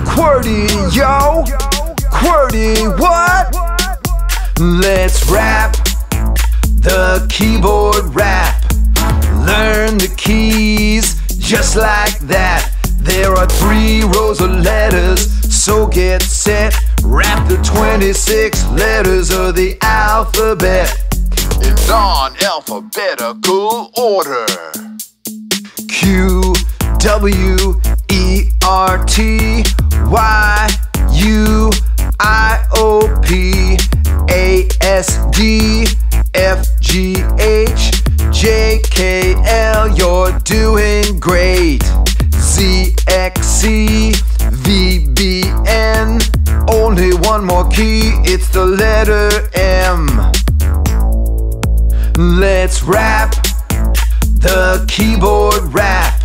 QWERTY, yo! QWERTY, what? Let's rap the keyboard rap. Learn the keys just like that. There are 3 rows of letters, so get set. Rap the 26 letters of the alphabet in non-alphabetical order. Q, W, E, R, T, Y, U, I, O, P, A, S, D, F, G, H, J, K, L, you're doing great. Z, X, C, V, B, N, only one more key, it's the letter M. Let's rap the keyboard rap.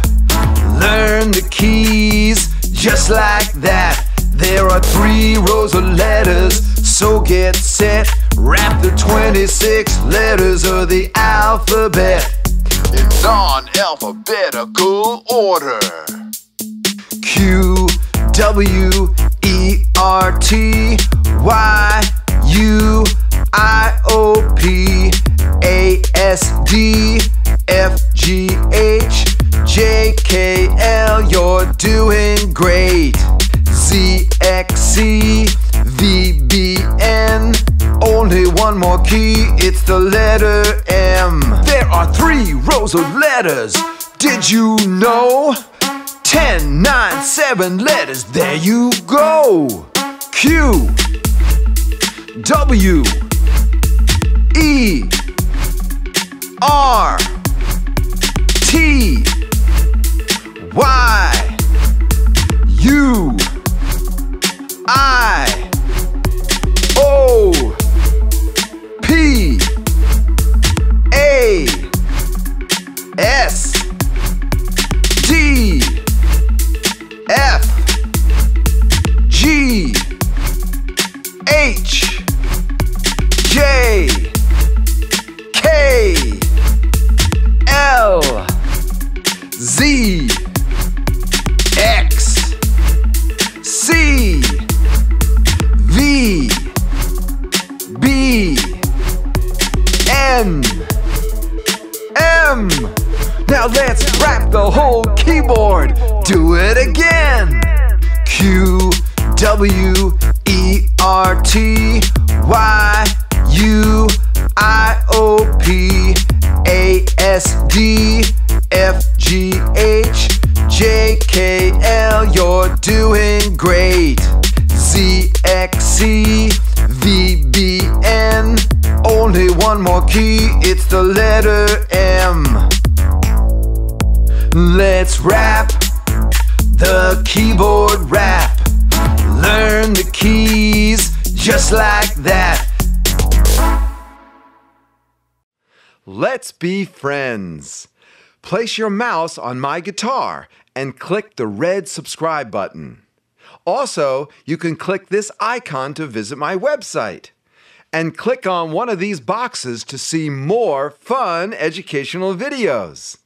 Learn the keys just like that. There are 3 rows of letters, so get set. Rap the 26 letters of the alphabet in non-alphabetical order. Q, W, E, R, T, Y, U, I, O, P, A, S, D, F, G, H, J, K, L, you're doing great. Z, X, C, V, B, N, only one more key, it's the letter M. There are 3 rows of letters, did you know? 10, 9, 7 letters, there you go. Q, W, E, R, T, Y, U, I, O, P, A, S, D, F, G, H, J, K, L, Z, X, C, V, B, N, M. Now let's rap the whole keyboard. Do it again. Q, W, E, R, T, Y, U, I, O, P, A, S, D, F, G, H, J, K, L, you're doing great. Z, X, C, V, B, N, only one more key, it's the letter M. Let's rap the keyboard rap. Learn the keys just like that. Let's be friends. Place your mouse on my guitar and click the red subscribe button. Also, you can click this icon to visit my website. And click on one of these boxes to see more fun educational videos.